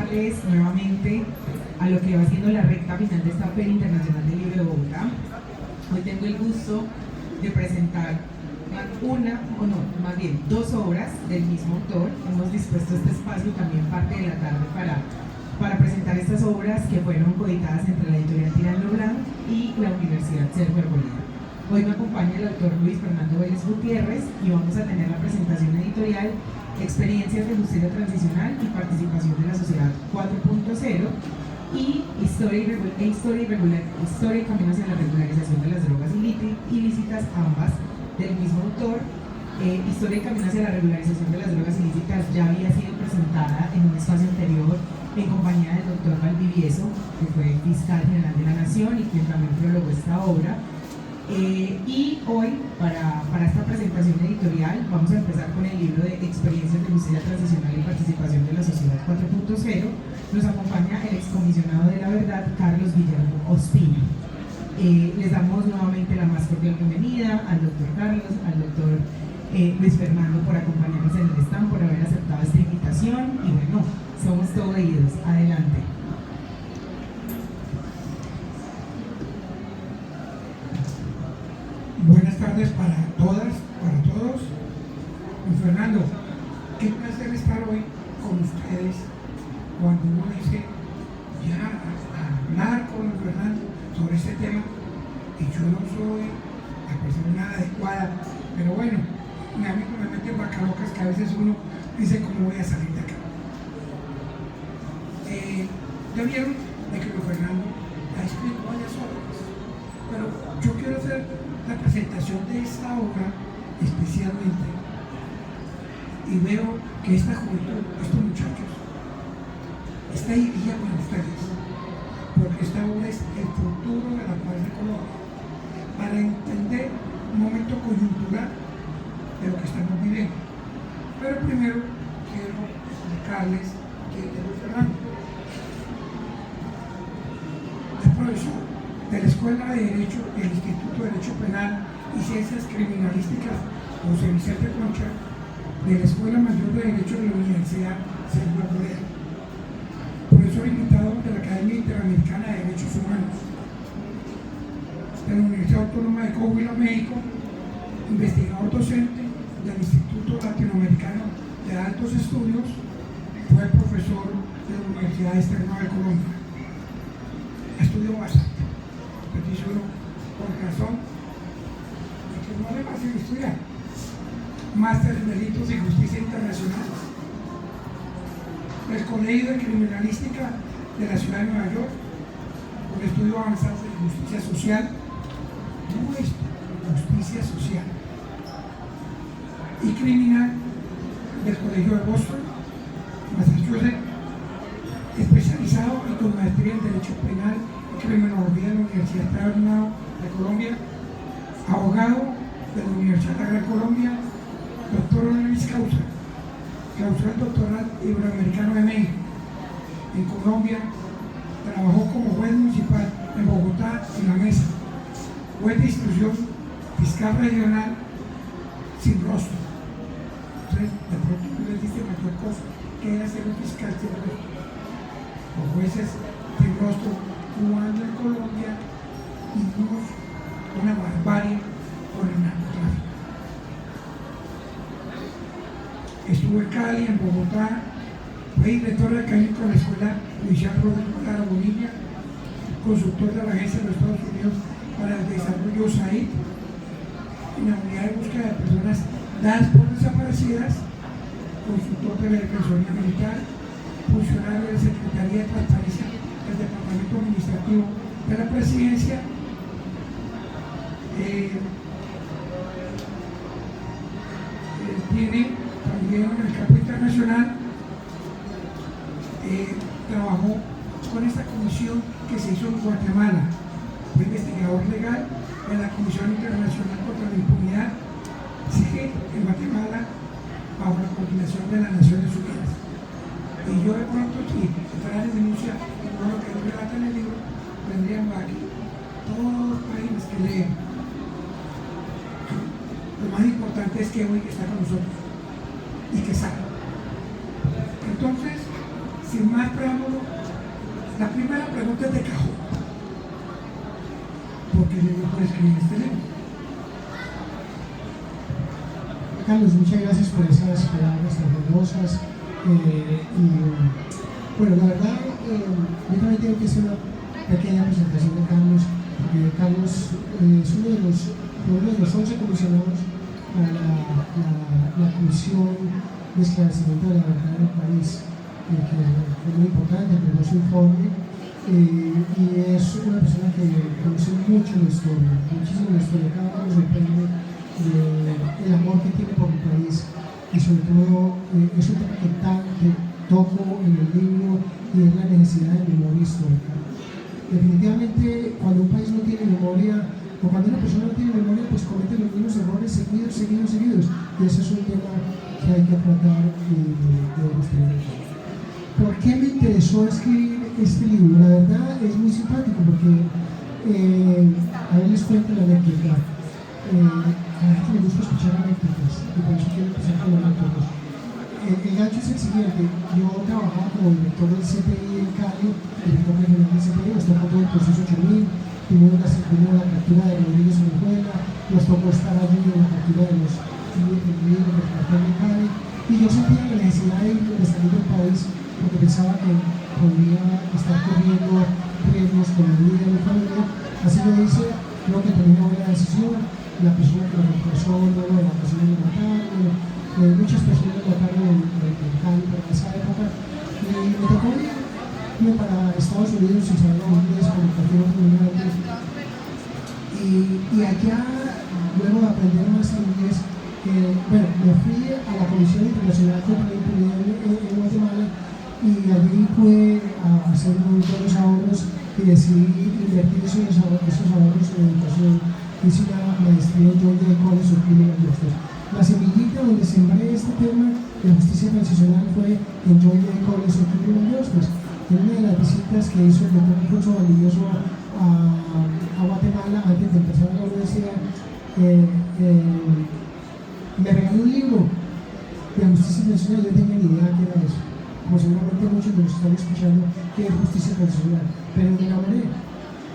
invitarles nuevamente a lo que va siendo la recta final de esta Feria Internacional del Libro de Bogotá. Hoy tengo el gusto de presentar dos obras del mismo autor. Hemos dispuesto este espacio también parte de la tarde para presentar estas obras que fueron coeditadas entre la editorial Tirando Blanc y la Universidad Sergio Arboleda. Hoy me acompaña el autor Luis Fernando Vélez Gutiérrez y vamos a tener la presentación editorial Experiencias de Justicia Transicional y Participación de la Sociedad 4.0 y Historia y Camino hacia la Regularización de las Drogas Ilícitas, ambas del mismo autor. Historia y Camino hacia la Regularización de las Drogas Ilícitas ya había sido presentada en un espacio anterior en compañía del doctor Valdivieso, que fue fiscal general de la Nación y quien también prologó esta obra. Y hoy, para esta presentación editorial, vamos a empezar con el libro de Experiencias de Justicia Transicional y Participación de la Sociedad 4.0. Nos acompaña el excomisionado de la verdad, Carlos Guillermo Ospina. Les damos nuevamente la más cordial bienvenida al doctor Carlos, al doctor Luis Fernando por acompañarnos en el stand, por haber aceptado esta invitación y bueno, somos todo oídos. Adelante. Buenas tardes para todas, para todos. Luis Fernando, qué placer estar hoy con ustedes cuando uno dice ya a hablar con Luis Fernando sobre este tema y yo no soy la persona adecuada, pero bueno, mi amigo me mete en vacalocas que a veces uno dice cómo voy a salir de acá. Ya vieron de que Luis Fernando ha escrito varias obras, pero yo quiero hacer la presentación de esta obra especialmente y veo que esta juventud, estos muchachos, está dirigida con ustedes, porque esta obra es el futuro de la paz de Colombia, para entender un momento coyuntural de lo que estamos viviendo. Pero primero quiero explicarles quién es Luis Fernando. Es profesor de la Escuela de Derecho del Instituto de Derecho Penal y Ciencias Criminalísticas José Vicente Concha, de la Escuela Mayor de Derecho de la Universidad Sergio Arboleda, profesor invitado de la Academia Interamericana de Derechos Humanos, de la Universidad Autónoma de Coahuila, México, investigador docente del Instituto Latinoamericano de Altos Estudios, fue profesor de la Universidad Externa de Colombia. Estudió bastante. Dice uno, con razón, que no le fácil estudiar. Máster en Delitos y Justicia Internacional del Colegio de Criminalística de la Ciudad de Nueva York, con estudios avanzados en Justicia Social, Justicia Social y Criminal del Colegio de Boston, Massachusetts, especializado y con maestría en Derecho Penal Criminología de la Universidad Externa de Colombia, abogado de la Universidad de la Colombia, doctor honoris causa, clausura doctoral iberoamericano de México. En Colombia trabajó como juez municipal en Bogotá en la mesa, juez de instrucción, fiscal regional sin rostro. Entonces, de pronto tú les dices mayor cosa, que era ser un fiscal sin rostro. Los jueces sin rostro jugando en Colombia hicimos una barbarie con el narcotráfico. Estuvo en Cali, en Bogotá, fue director académico de la Escuela Judicial Rodrigo Lara Bonilla, consultor de la Agencia de los Estados Unidos para el Desarrollo USAID, en la unidad de búsqueda de personas dadas por desaparecidas, consultor de la Defensoría Militar, funcionario de la Secretaría de Transparencia del Departamento Administrativo de la Presidencia, tiene también en el campo internacional, trabajó con esta comisión que se hizo en Guatemala, fue investigador legal de la Comisión Internacional contra la Impunidad, sigue en Guatemala bajo la coordinación de las Naciones Unidas. Y yo de pronto, si fuera de denuncia, no lo que relata en el libro, tendríamos aquí todos los páginas que leen. Lo más importante es que hoy está con nosotros y que sabe. Entonces, sin más preámbulo, la primera pregunta es de cajón. ¿Por qué le dio por escribir este libro? Carlos, muchas gracias por esas palabras tan generosas. Bueno, la verdad, yo también tengo que hacer una pequeña presentación de Carlos, porque Carlos es uno de los 11 comisionados a la Comisión de Esclarecimiento de la Verdad en el país, que es muy importante, pero su informe, y es una persona que conoce mucho la historia, muchísimo la historia. Cada uno nos sorprende el amor que tiene por mi país, y sobre todo es un tema que toco en el libro, y es la necesidad de memoria histórica. Definitivamente, cuando un país no tiene memoria, o cuando una persona no tiene memoria, pues comete los mismos errores seguidos, y ese es un tema que hay que tratar de destruir. ¿Por qué me interesó escribir este libro? La verdad es muy simpático, porque a ver, les cuento la anécdota. A la gente le gusta escuchar anécdotas, y por eso quiero empezar con anécdotas. El gancho es el siguiente: yo trabajaba como director del CPI en Cali, director regional del CPI, nos tocó todo el proceso 8000, primero la captura de Rodríguez Venezuela, nos tocó estar allí en la captura de los líderes del cartel de Cali, y yo sentía la necesidad de salir del país, porque pensaba que podría estar corriendo riesgos con mi vida y mi familia. Así lo hice. Creo que tomé una buena decisión. La persona que me reemplazó luego de la ocasión de matar, muchas personas mataron en Cali para esa época, y me tocó irme para Estados Unidos sin saber inglés, como cualquier otro inmigrante, y allá, luego de aprender más inglés, me fui a la Comisión Internacional contra la Impunidad en Guatemala, y allí fue a hacer unos buenos ahorros y decidí invertir esos ahorros en educación. Hice una maestría en Georgia College of Criminal Justice. La semillita donde sembré este tema de justicia transicional fue en Georgia College of Criminal Justice. En una de las visitas que hizo el doctor Alfonso Valdivieso a Guatemala, antes de empezar la universidad, me regaló un libro de justicia transicional. Yo no tenía ni idea qué era eso, como seguramente muchos de los que están escuchando, que es justicia transicional, pero me enamoré.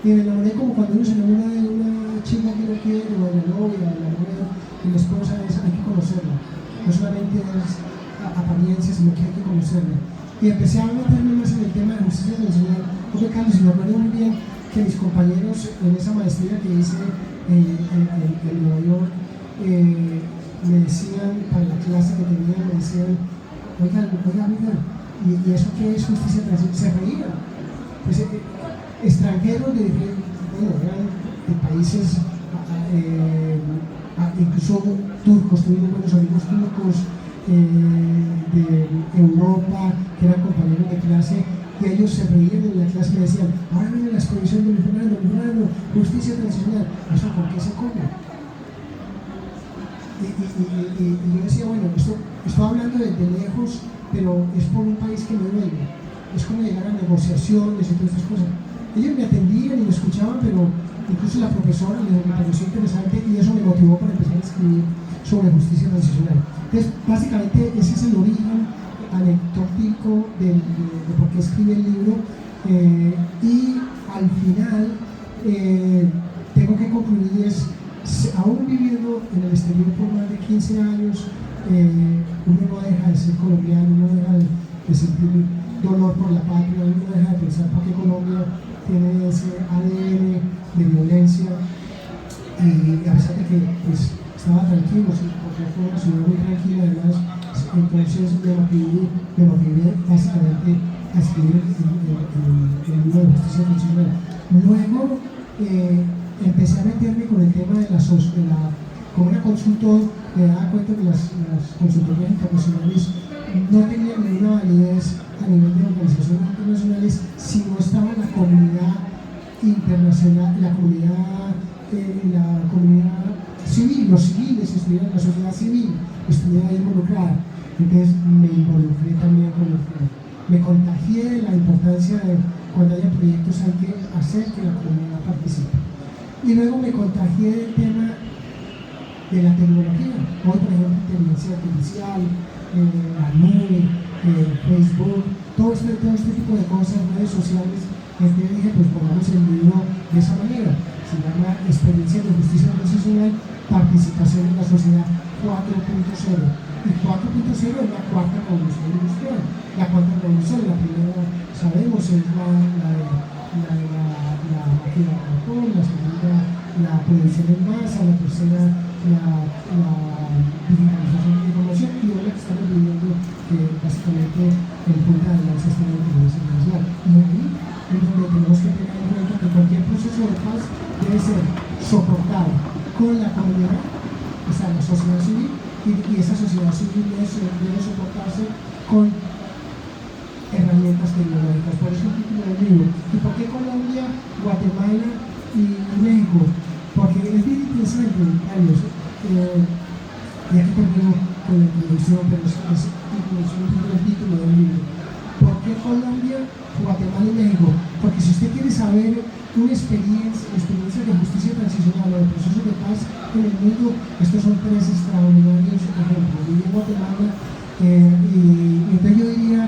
Y me enamoré como cuando uno se enamora de una chica que no quiere, o de la novia, o de la mujer, y la esposa, hay que conocerla. No solamente es apariencia, sino que hay que conocerla. Y empecé a meterme más en el tema de justicia transicional. Porque, Carlos, y me acuerdo muy bien que mis compañeros en esa maestría que hice en Nueva York, me decían, para la clase que tenía, me decían, oigan, ¿y eso qué es justicia transicional? Se reían. Pues, extranjeros eran de países, incluso turcos, tuvimos buenos amigos turcos de Europa, que eran compañeros de clase, y ellos se reían en la clase y me decían, ahora viene la exposición de mi Fernando, justicia transicional. ¿Eso por qué se come? Y yo decía, bueno, estoy hablando de lejos, pero es por un país que no duele. Es como llegar a negociaciones y todas esas cosas. Ellos me atendían y me escuchaban, pero incluso la profesora me pareció interesante, y eso me motivó para empezar a escribir sobre justicia transicional. Entonces, básicamente, ese es el origen anecdótico de por qué escribí el libro, y al final tengo que concluir aún viviendo en el exterior por más de 15 años, uno no deja de ser colombiano, uno no deja de sentir dolor por la patria, uno no deja de pensar por qué Colombia tiene ese ADN de violencia, y a pesar de que pues, estaba tranquilo, porque fue una ciudad muy tranquila, además, entonces me motivé básicamente a escribir el libro de justicia transicional. Luego empecé a meterme con el tema de como era consultor, me daba cuenta que las consultorías internacionales no tenían ninguna validez a nivel de organizaciones internacionales si no estaba la comunidad internacional, la comunidad civil, los civiles estuvieran, la sociedad civil estuviera involucrada. Entonces me involucré también con el tema. Me contagié de la importancia de cuando haya proyectos hay que hacer que la comunidad participe. Y luego me contagié del tema de la tecnología. Hoy, por ejemplo, inteligencia artificial, la nube, Facebook, todo este tipo de cosas, redes sociales. Entonces dije, pues pongamos el libro de esa manera. Se llama Experiencia de Justicia Transicional, Participación en la Sociedad 4.0. Y 4.0 es la cuarta revolución industrial. La cuarta revolución, la primera, sabemos, es la máquina de vapor, la segunda, la producción en masa, la tercera, la digitalización de la información, y ahora que estamos viviendo básicamente en punta de lanza está la inteligencia artificial. Y ahí es donde tenemos que tener en cuenta que cualquier proceso de paz debe ser soportado con la comunidad, o sea, la sociedad civil, y esa sociedad civil debe soportarse con herramientas tecnológicas. Por eso el título del libro. ¿Y por qué Colombia, Guatemala y México? Porque es bien interesante, Carlos, y aquí termino con la introducción, pero es el título del libro. ¿Por qué Colombia, Guatemala y México? Porque si usted quiere saber una experiencia de justicia transicional o de procesos de paz en el mundo, estos son tres extraordinarios ejemplos. Viví en Guatemala y entonces yo diría,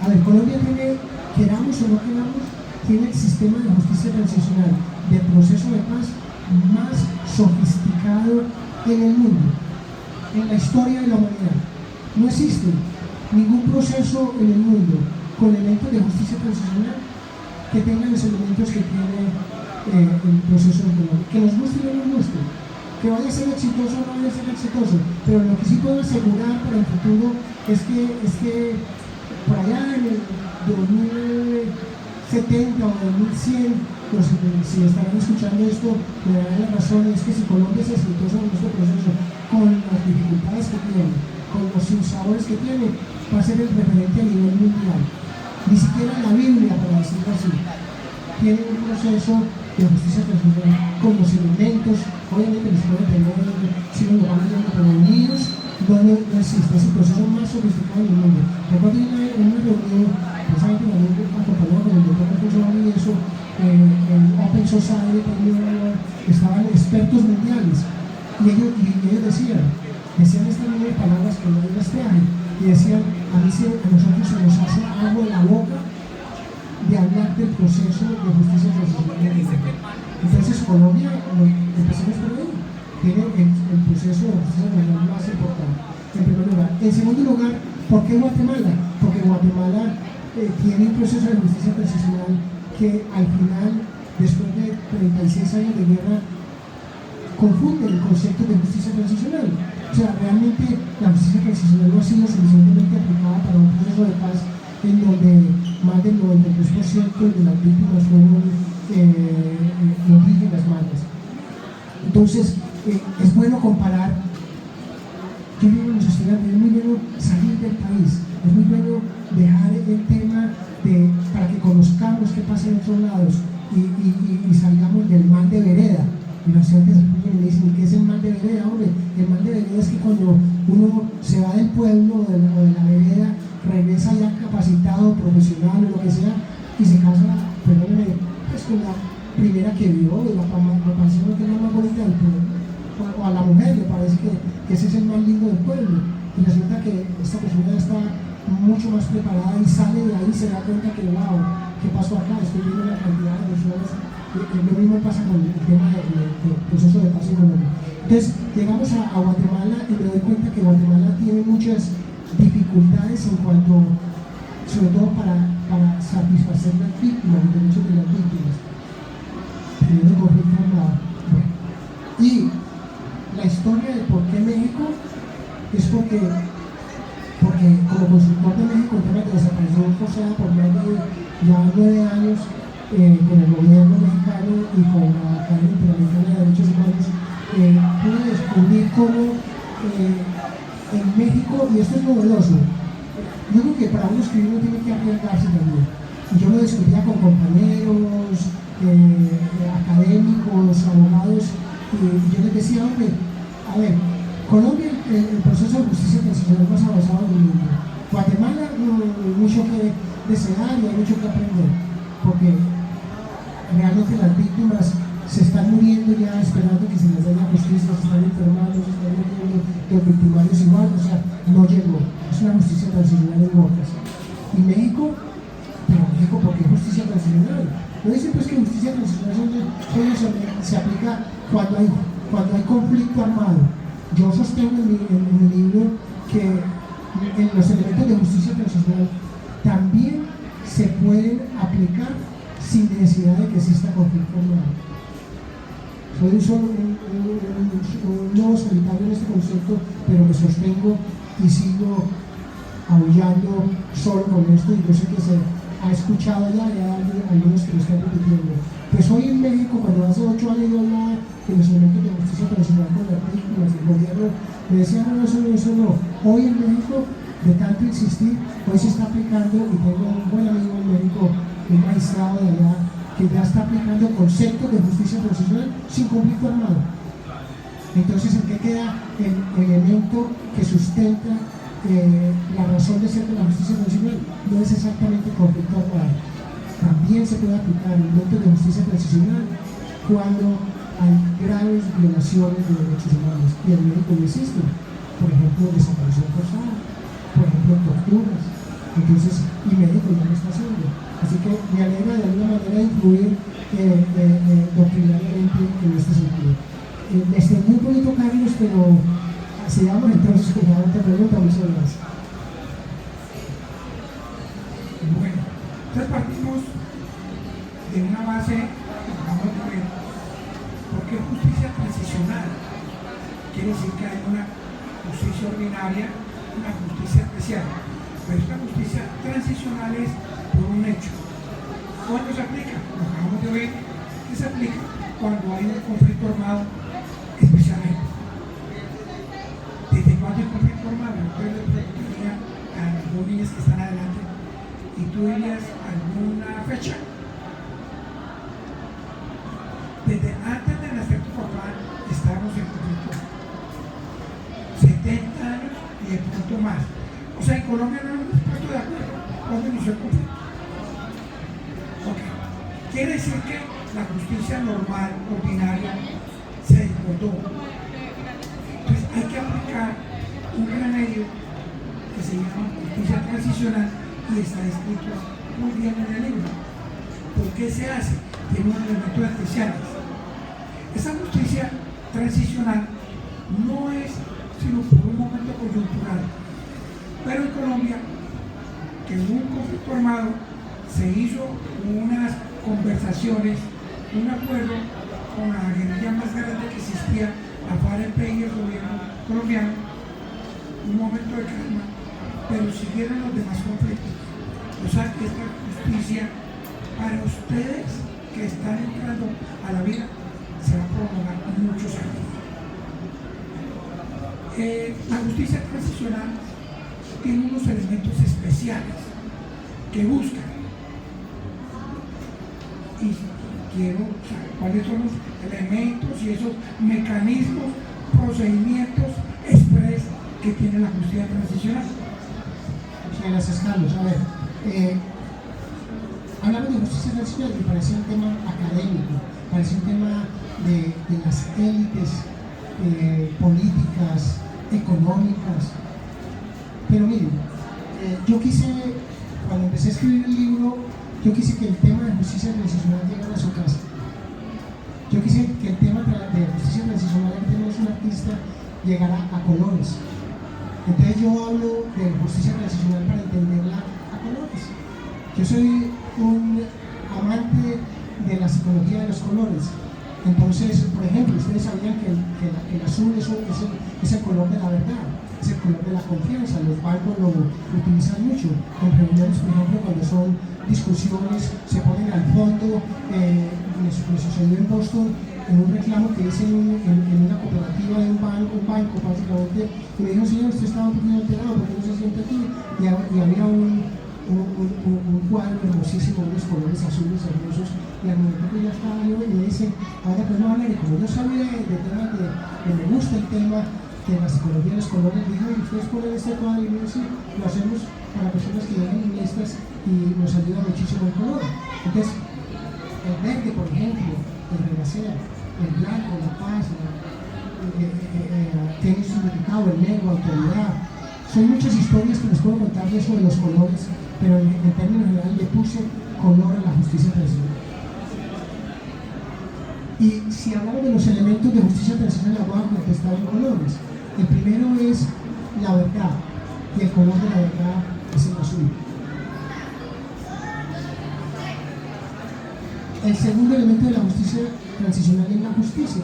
a ver, Colombia tiene, queramos o no queramos, tiene el sistema de justicia transicional de proceso de paz más sofisticado en el mundo, en la historia de la humanidad. No existe ningún proceso en el mundo con elementos de justicia transicional que tengan los elementos que tiene el proceso de Colombia. Que nos guste o no nos guste, que vaya a ser exitoso o no vaya a ser exitoso, pero lo que sí puedo asegurar para el futuro es que por allá en el 2070 o 2100, pues, si estarán escuchando esto, me darán la razón, es que si Colombia es exitoso en este proceso, con las dificultades que tiene, con los sinsabores que tiene, va a ser el referente a nivel mundial. Ni siquiera la Biblia, para decirlo así, tiene un proceso de justicia transicional con los elementos, obviamente les puede tener, si no lo van viendo, pero unidos, no existe, es el proceso más sofisticado del mundo. Recuerdo en una reunión, precisamente también acompañado con el doctor Alfonso Valle, y eso, en Open Society también estaban expertos mundiales, y ellos decían estas mismas palabras que yo les traje, y decían, a nosotros se nos hace agua en la boca de hablar del proceso de justicia transicional. Entonces Colombia, empecemos por ahí, tiene el proceso de justicia transicional más importante, en primer lugar. En segundo lugar, ¿por qué Guatemala? Porque Guatemala tiene un proceso de justicia transicional que al final, después de 36 años de guerra, confunde el concepto de justicia transicional. O sea, realmente la justicia transicional no ha sido suficientemente aplicada para un proceso de paz en donde más del 93% de las víctimas fueron indígenas mayas. Entonces, es bueno comparar. Yo digo a los estudiantes, es muy bueno salir del país, es muy bueno dejar el tema para que conozcamos qué pasa en otros lados y salgamos del mal de vereda. Y los estudiantes me dicen, ¿qué es el mal de vereda? Hombre, el mal de vereda es que cuando uno se va del pueblo o de la vereda, regresa ya capacitado, profesional o lo que sea, y se casa, perdóneme, pues con la primera que vio, y la parece que es la más bonita del pueblo, o a la mujer le parece que ese es el más lindo del pueblo, y resulta que esta persona ya está mucho más preparada y sale de ahí y se da cuenta que, wow, ¿qué pasó acá? Estoy viendo una cantidad de personas. Lo mismo pasa con el tema del proceso de paz en Colombia. Entonces, llegamos a Guatemala y me doy cuenta que Guatemala tiene muchas dificultades en cuanto, sobre todo para satisfacer las víctimas, los derechos de las víctimas. Teniendo conflicto armado. Bueno. Y la historia de por qué México es porque como consultor de México en temas de desaparición forzada por más de ya 9 años, con el gobierno mexicano y con la Academia Interamericana de Derechos Humanos, pude descubrir cómo en México, y esto es novedoso, yo creo que para uno escribir uno tiene que arriesgarse también. Y yo lo descubría con compañeros, académicos, abogados, y yo les decía, hombre, a ver, Colombia, el proceso de justicia transicional más avanzado del mundo. Guatemala, mucho que desear y hay mucho que aprender, porque realmente las víctimas se están muriendo ya esperando que se les dé la justicia, se están enfermando, se están muriendo, los victimarios igual, o sea, no llegó. Es una justicia transicional en bocas. Y México No dicen pues que justicia transicional solo se aplica cuando hay conflicto armado. Yo sostengo en mi libro que en los elementos de justicia transicional también se pueden aplicar sin necesidad de que exista conflicto armado. Soy un nuevo solitario en este concepto, pero me sostengo y sigo aullando solo con esto, y yo sé que se ha escuchado ya, y hay algunos que lo están repitiendo. Pues hoy en México, cuando hace 8 años yo hablaba de los elementos de justicia transicional con las víctimas del gobierno, me decían, no, eso no. Hoy en México, de tanto insistir, hoy se está aplicando, y tengo un buen amigo en México, un magistrado de allá, que ya está aplicando conceptos de justicia transicional sin conflicto armado. Entonces, ¿en qué queda el elemento que sustenta la razón de ser de la justicia transicional? No es exactamente conflicto armado. También se puede aplicar elementos de justicia transicional cuando hay graves violaciones de derechos humanos, y en México no existen. Por ejemplo, desaparición forzada, por ejemplo, torturas. Entonces, y México ya lo está haciendo. Así que me alegra de alguna manera influir doctrinariamente en este sentido. Muy bonito, Carlos, pero sigamos entonces con la otra pregunta. Muchas gracias. Bueno, entonces partimos de una base, vamos a ver, ¿por qué justicia transicional? Quiere decir que hay una justicia ordinaria, una justicia especial. Pero esta justicia transicional es por un hecho. ¿Cuándo se aplica? Lo acabamos de ver que se aplica cuando hay un conflicto armado, especialmente. ¿Desde cuándo hay conflicto armado? Yo le preguntaría a las dos niñas que están adelante, ¿y tú dirías alguna fecha? Desde antes de nacer tu papá estábamos en conflicto. 70 años y de pronto más. O sea, en Colombia no nos hemos puesto de acuerdo cuando inició el conflicto. Ok. Quiere decir que la justicia normal, ordinaria, se desbordó. Entonces hay que aplicar un remedio que se llama justicia transicional y está escrito muy bien en el libro. ¿Por qué se hace? Tiene unos elementos especiales. Esa justicia transicional no es sino por un momento coyuntural. Pero en Colombia, que hubo un conflicto armado, se hizo unas conversaciones, un acuerdo con la guerrilla más grande que existía, la FARC y el gobierno colombiano, un momento de calma, pero siguieron los demás conflictos. O sea que esta justicia, para ustedes que están entrando a la vida, se va a prolongar muchos años. La justicia transicional tiene unos elementos especiales que buscan, y quiero saber cuáles son los elementos y esos mecanismos, procedimientos express que tiene la justicia transicional. Muchas gracias, Carlos. A ver, hablamos de justicia transicional, me parece un tema académico, parece un tema de las élites políticas, económicas. Pero miren, yo quise, cuando empecé a escribir el libro, yo quise que el tema de justicia transicional llegara a su casa. Yo quise que el tema de justicia transicional, en términos de un artista, llegara a colores. Entonces yo hablo de justicia transicional para entenderla a colores. Yo soy un amante de la psicología de los colores. Entonces, por ejemplo, ustedes sabían que el azul es el color de la verdad, es el color de la confianza. Los bancos lo utilizan mucho en reuniones, por ejemplo, cuando son discusiones, se ponen al fondo. Me sucedió en Boston en un reclamo que hice en una cooperativa de un banco básicamente, y me dijo, señor, usted estaba un poquito alterado, ¿por qué no se siente aquí? Y había un cuadro hermosísimo, unos colores azules hermosos, y al momento que ya estaba yo, me dice, ahora pues no hablar, y como yo sabía de temas que me gusta el tema de la psicología de los colores, dijo, y ustedes ponen este cuadro, y me dice, lo hacemos para personas que vienen listas y nos ayuda muchísimo el color. Entonces, el verde, por ejemplo, el renacida, el blanco, la paz, tiene un significado, el negro, autoridad. Son muchas historias que les puedo contar de eso de los colores, pero en términos generales le puse color a la justicia transicional. Y si hablamos de los elementos de justicia transicional, voy a contestar en colores. El primero es la verdad, y el color de la verdad es el azul. El segundo elemento de la justicia transicional es la justicia.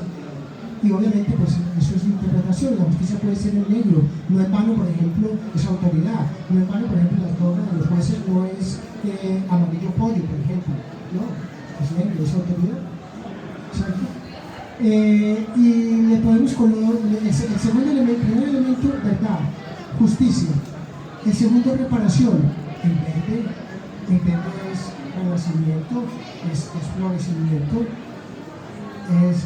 Y obviamente, pues eso es interpretación. La justicia puede ser en negro. No en vano, por ejemplo, es autoridad. No en vano, por ejemplo, la torre de los jueces no es amarillo pollo, por ejemplo. No, es negro, es autoridad. ¿Cierto? Y le podemos color. El segundo elemento, el primer elemento, verdad, justicia. El segundo, reparación. El verde es renacimiento, es florecimiento, es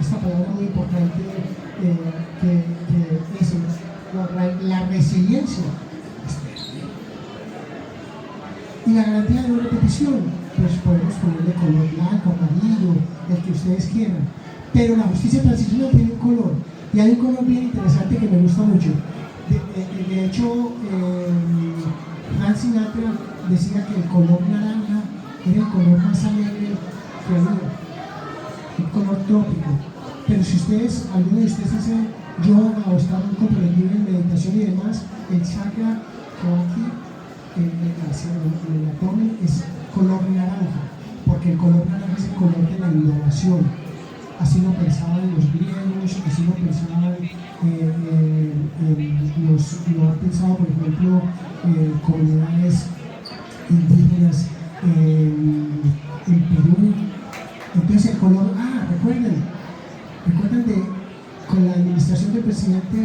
esta palabra muy importante que es la resiliencia. Y la garantía de no repetición, pues podemos ponerle color blanco, amarillo, el que ustedes quieran. Pero la justicia transicional tiene un color, y hay un color bien interesante que me gusta mucho. De hecho, Frank Sinatra decía que el color naranja era el color más alegre que había, un color trópico. Pero si ustedes, alguno de ustedes hace yoga o están comprometidos en meditación y demás, el chakra que va aquí en el abdomen es color naranja, porque el color naranja es el color de la innovación. Así lo pensaban los griegos, así lo pensaban lo han pensado, por ejemplo, comunidades indígenas en Perú. Entonces el color, recuerdan con la administración del presidente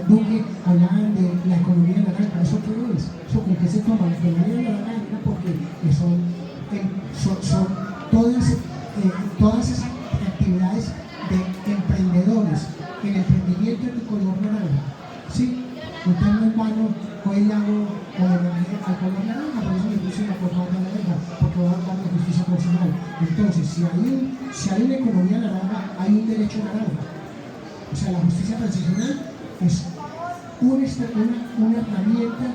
Duque hablaban de la economía naranja. ¿Eso qué es? ¿Eso con qué se toma? La economía naranja, porque son todas esas actividades de emprendedores. El emprendimiento es de color naranja, ¿sí? Entonces no es vano, hoy le hago homenaje al color naranja, por eso le puse una corbata naranja, porque va a hablar de justicia personal. Entonces, si hay una economía naranja, hay un derecho naranja. O sea, la justicia transicional es una herramienta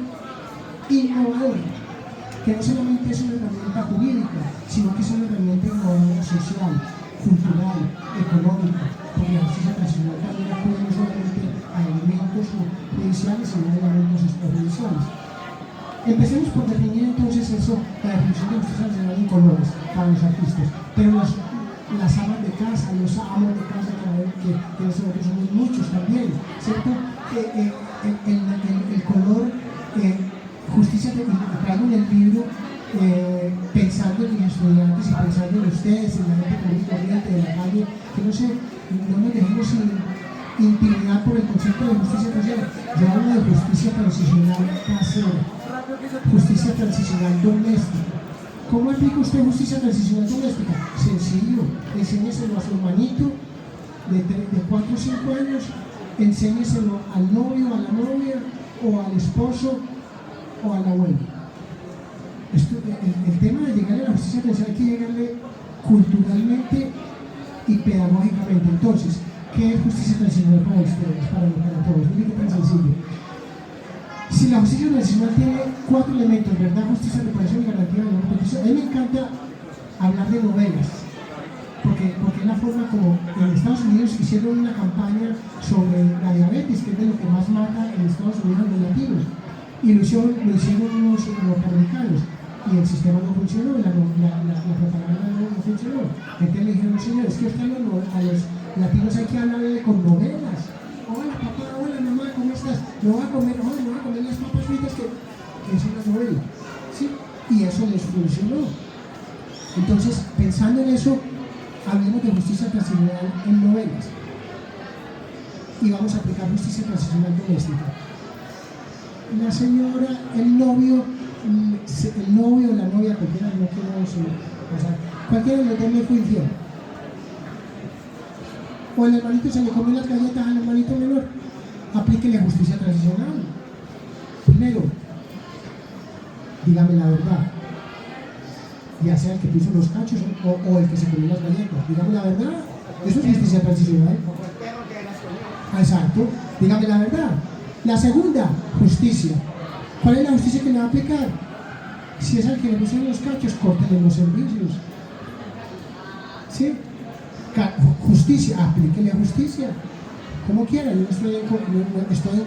innovadora, que no solamente es una herramienta jurídica, sino que es una herramienta innovadora social, cultural, económica, porque la justicia transicional también acude no solamente a elementos judiciales, sino a elementos extrajudiciales. Empecemos por definir entonces eso, la definición de justicia transicional en colores para los artistas, pero las amas de casa, los amos de casa que nosotros somos muchos también, ¿cierto? El color justicia traigo en el libro pensando en mis estudiantes y pensando en ustedes, en la gente común y corriente de la calle, que no nos dejemos intimidar por el concepto de justicia transicional. Yo hablo de justicia transicional casera, justicia transicional doméstica. ¿Cómo aplica usted justicia transicional doméstica? Sencillo, enséñeselo a su hermanito de 4 o 5 años, enséñeselo al novio, a la novia, o al esposo, o al abuelo. El tema de llegar a la justicia transicional hay que llegarle culturalmente y pedagógicamente. Entonces, ¿qué es justicia transicional para ustedes, para todos? Miren qué tan sencillo. Si la justicia transicional tiene 4 elementos, verdad, justicia, reparación y garantía de no repetición. A mí me encanta hablar de novelas, porque es la forma como en Estados Unidos hicieron una campaña sobre la diabetes, que es de lo que más mata en Estados Unidos a los latinos, y lo hicieron unos norteamericanos, y el sistema no funcionó, la propaganda no funcionó. Entonces le dijeron, señores, que a los latinos hay que hablarle con novelas. Hola papá, hola mamá, ¿cómo estás? No va a comer las papas fritas que es una novela, ¿sí? Y eso les funcionó. Entonces, pensando en eso, hablemos de justicia transicional en novelas. Y vamos a aplicar justicia transicional doméstica. La señora, el novio, la novia, cualquiera, no quiero cualquiera de los dos me fue infiel. O el hermanito se le comió las galletas al hermanito menor, aplíquele justicia transicional. Primero, dígame la verdad, ya sea el que puso los cachos o el que se comió las galletas. Dígame la verdad, eso es justicia transicional. Exacto, dígame la verdad. La segunda, justicia. ¿Cuál es la justicia que le va a aplicar? Si es al que le pusieron los cachos, córtenle los servicios. ¿sí? Justicia, aplíquele a justicia. Como quiera, yo no estoy en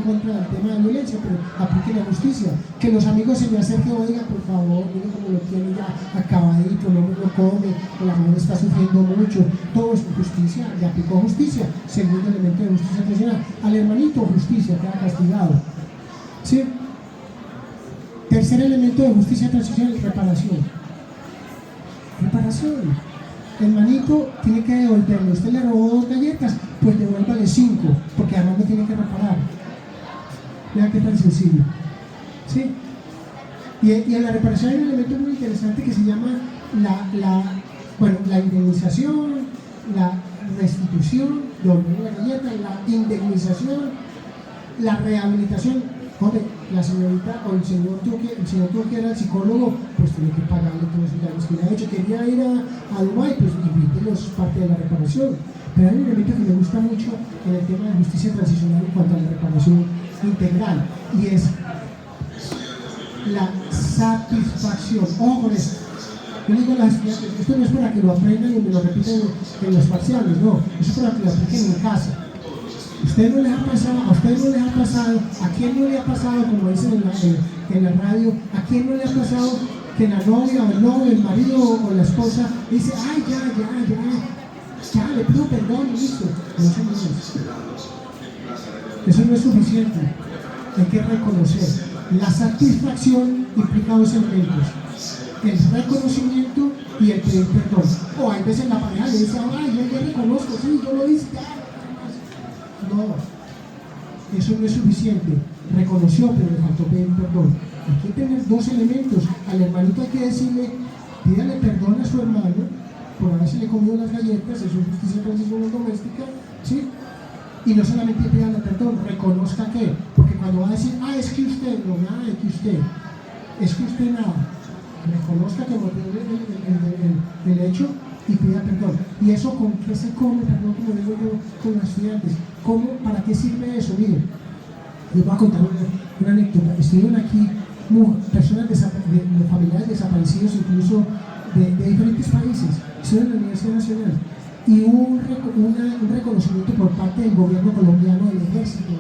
contra del tema de violencia, pero aplique la justicia. Que los amigos se me acerquen, oiga, por favor, mire cómo lo tiene ya acabadito, no me lo come, o la mujer está sufriendo mucho. Todo es justicia, le aplicó justicia. Segundo elemento de justicia transicional. Al hermanito, justicia, queda castigado. ¿Sí? Tercer elemento de justicia transicional, reparación. Reparación. El manito tiene que devolverle. Usted le robó 2 galletas, pues devuélvale 5, porque además no tiene que reparar. Vean qué tan sencillo. ¿Sí? Y en la reparación hay un elemento muy interesante que se llama la indemnización, la restitución, devolver la galleta, la indemnización, la rehabilitación. Hombre, la señorita o el señor tuvo que era el psicólogo, pues tiene que pagarle todos los daños que le ha hecho. Quería ir a Dubái, pues invítelos, parte de la reparación. Pero hay un elemento que me gusta mucho en el tema de justicia transicional en cuanto a la reparación integral, y es la satisfacción. Ojo con esto. Yo digo a las estudiantes, esto no es para que lo aprendan y me lo repiten en los parciales, no, eso es para que lo apliquen en casa. ¿A usted no les ha pasado, a quién no le ha pasado, como dicen en la radio, a quién no le ha pasado que la novia o el novio, el marido o la esposa dice, ay, ya, le pido perdón y listo? Eso no es suficiente. Hay que reconocer. La satisfacción implica 2 elementos: el reconocimiento y el pedir perdón. O hay veces la pareja le dice, ay, yo reconozco, sí, yo lo hice, ya. No, eso no es suficiente. Reconoció, pero le faltó pedir perdón. Hay que tener 2 elementos. Al hermanito hay que decirle, pídale perdón a su hermano por haberse le comido las galletas, eso es justicia transicional doméstica, ¿sí? Y no solamente pídale perdón, reconozca que, porque cuando va a decir, es que usted, no, nada de que usted, es que usted nada, reconozca que cometió el hecho y pida perdón. ¿Y eso con qué se come? Perdón, como digo yo con los estudiantes. ¿Para qué sirve eso? Miren, les voy a contar una anécdota. Estuvieron aquí personas de familiares desaparecidos, incluso de diferentes países. Estuvieron en la Universidad Nacional. Y hubo un reconocimiento por parte del gobierno colombiano, del ejército,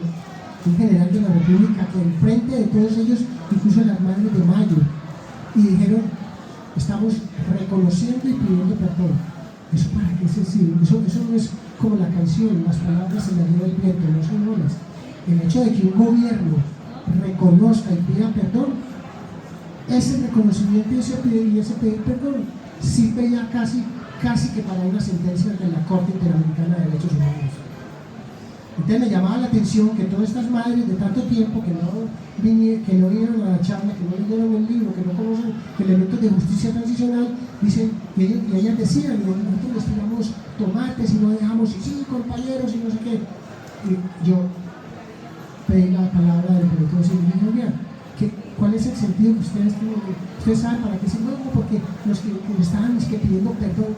un general de la República, que enfrente de todos ellos, incluso en las madres de mayo, y dijeron, estamos reconociendo y pidiendo perdón. ¿Eso para qué sirve? Eso no es como la canción, las palabras se las lleva el viento, no son olas. El hecho de que un gobierno reconozca y pida perdón, ese reconocimiento y ese pedir perdón sirve ya casi que para una sentencia de la Corte Interamericana de Derechos Humanos. Entonces me llamaba la atención que todas estas madres de tanto tiempo que no vinieron a la charla, que no leyeron el libro, que no conocen elementos de justicia transicional, dicen, y ellas decían, nosotros les tiramos tomates y no dejamos, y sí, compañeros, y no sé qué. Y yo pedí la palabra del director y dije, oigan, ¿cuál es el sentido que ustedes tienen? Ustedes saben para qué se mueven, porque los que estaban pidiendo perdón.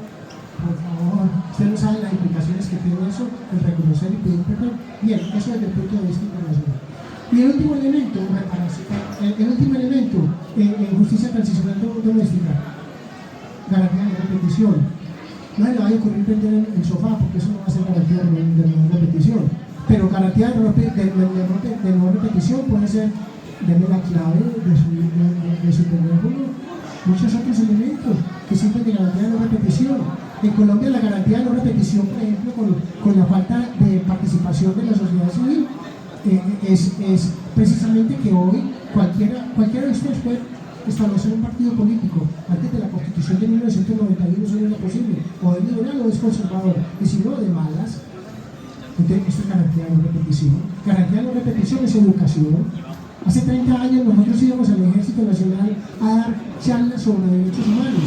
Por favor, ustedes no saben las implicaciones que tiene eso, el reconocer y pedir perdón. Bien, eso desde el punto de vista internacional. Y el último elemento, en justicia transicional doméstica, garantía de repetición. No le vaya a ocurrir prender el sofá, porque eso no va a ser garantía de no repetición. Pero garantía de no repetición puede ser, denme la clave de su teléfono, muchos otros elementos que sirven de garantía de no repetición. En Colombia la garantía de no repetición, por ejemplo, con la falta de participación de la sociedad civil, es precisamente que hoy cualquiera de ustedes puede establecer un partido político. Antes de la Constitución de 1991 eso no era posible, o es liberal o es conservador, y si no, de malas. Entonces, esto es garantía de no repetición. Garantía de no repetición es educación. Hace 30 años nosotros íbamos al Ejército Nacional a dar charlas sobre derechos humanos,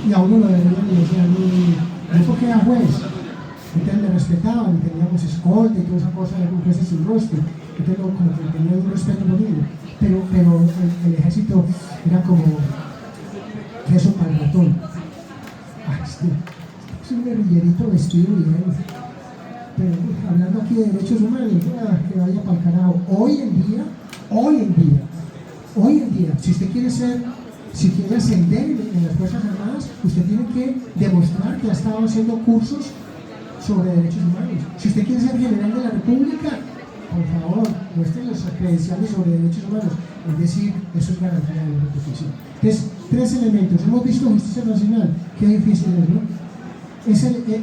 y a uno lo deberían y decían, no porque era juez. Entonces me respetaban, y teníamos escolta y toda esa cosa de un juez sin rostro. Entonces como que tenían un respeto por uno. Pero el ejército era como queso para el ratón. Este es un guerrillerito vestido bien. Pero hablando aquí de derechos humanos, que vaya para el carajo. Hoy en día, si usted quiere ser Si quiere ascender en las Fuerzas Armadas, usted tiene que demostrar que ha estado haciendo cursos sobre derechos humanos. Si usted quiere ser general de la República, por favor, muestre los credenciales sobre derechos humanos. Es decir, eso es garantía de repetición. Entonces, 3 elementos. Hemos visto justicia nacional, qué difícil es, ¿no?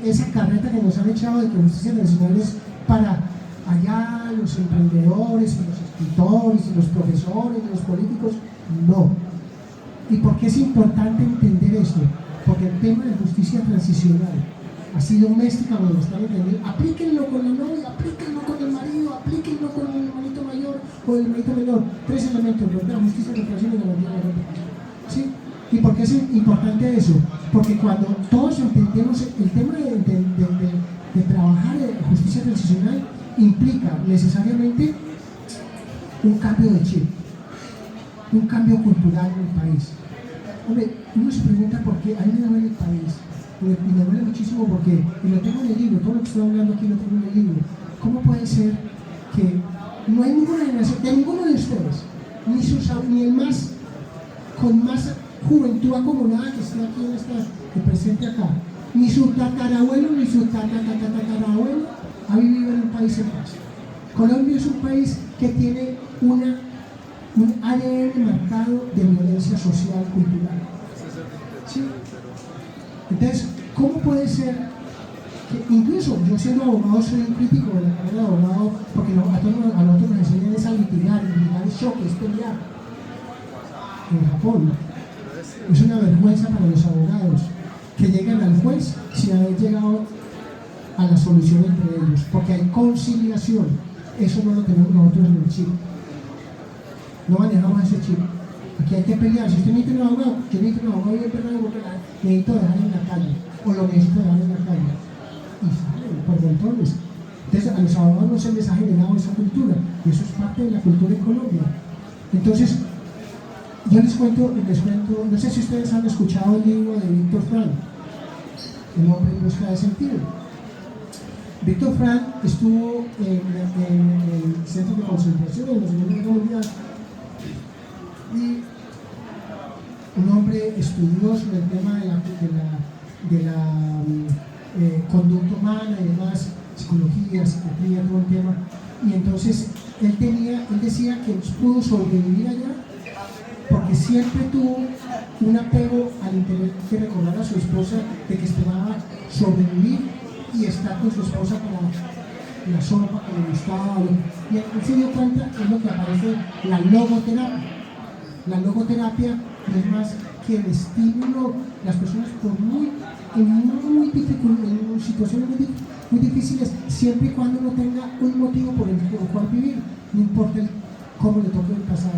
Esa carreta que nos han echado de que justicia nacional es para allá los emprendedores y los escritores y los profesores y los políticos. No. ¿Y por qué es importante entender esto? Porque el tema de justicia transicional, así doméstica, como lo están entendiendo, aplíquenlo con la novia, aplíquenlo con el marido, aplíquenlo con el hermanito mayor o el hermanito menor. 3 elementos, ¿verdad? Justicia transicional y garantía de repetición. ¿Sí? ¿Y por qué es importante eso? Porque cuando todos entendemos el tema de trabajar en justicia transicional, implica necesariamente un cambio de chip, un cambio cultural en el país. Hombre, uno se pregunta por qué, a mí me duele el país, y me duele muchísimo porque, y lo tengo en el libro, todo lo que estoy hablando aquí lo tengo en el libro. ¿Cómo puede ser que no hay ninguna generación, de ninguno de ustedes, ni el más, con más juventud acumulada que esté aquí en que presente acá, ni su tatarabuelo ni su tatarabuelo ha vivido en un país en paz? Colombia es un país que tiene un ADN marcado de violencia social, cultural. ¿Sí? Entonces, ¿cómo puede ser que incluso yo siendo abogado soy un crítico de la carrera de abogado? Porque a nosotros nos enseñan es a litigar es choque, es pelear. En Japón es una vergüenza para los abogados que llegan al juez sin haber llegado a la solución entre ellos, porque hay conciliación. Eso no lo tenemos nosotros en el chip. No manejamos ese chip. Aquí hay que pelear. Si usted necesita un abogado, yo necesito un abogado bien perdido porque necesito dejar en la calle, o lo necesito dejar en la calle. Y salen por montones. Entonces, a los abogados no se les ha generado esa cultura, y eso es parte de la cultura en Colombia. Entonces, yo les cuento, no sé si ustedes han escuchado el libro de Víctor Frank, El hombre en busca de sentido. Víctor Frank estuvo en el centro de concentración en la Segunda Guerra Mundial, y un hombre estudioso del tema de la conducta humana y demás, psicología, psiquiatría, todo el tema. Y entonces él decía que pudo sobrevivir allá porque siempre tuvo un apego al tener que recordar a su esposa de que esperaba sobrevivir y estar con su esposa para la sopa que le gustaba. Y él se dio cuenta, es lo que aparece, la logoterapia. La logoterapia no es más que el estímulo, las personas en situaciones muy difíciles, siempre y cuando uno tenga un motivo por el cual vivir, no importa cómo le toque pasar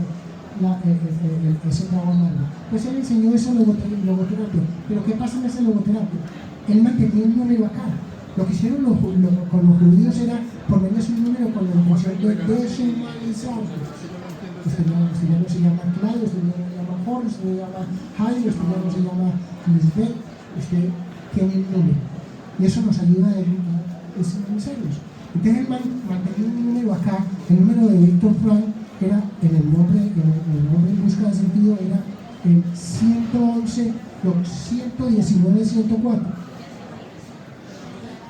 ese trabajo malo. Pues él enseñó esa logoterapia. Pero ¿qué pasa en esa logoterapia? Él mantenía un número acá. Lo que hicieron con los judíos era ponerles un número con la intención de deshumanizar. Usted ya no se llama Claudio, usted ya no se llama Jorge, usted no se llama Jaime, usted ya no se llama Lisbeth, usted tiene un número. Y eso nos ayuda a deshumanizarlos. Entonces él mantenía un número acá. El número de Víctor Frank era, en el nombre en busca de sentido, era el 111, 119, 104.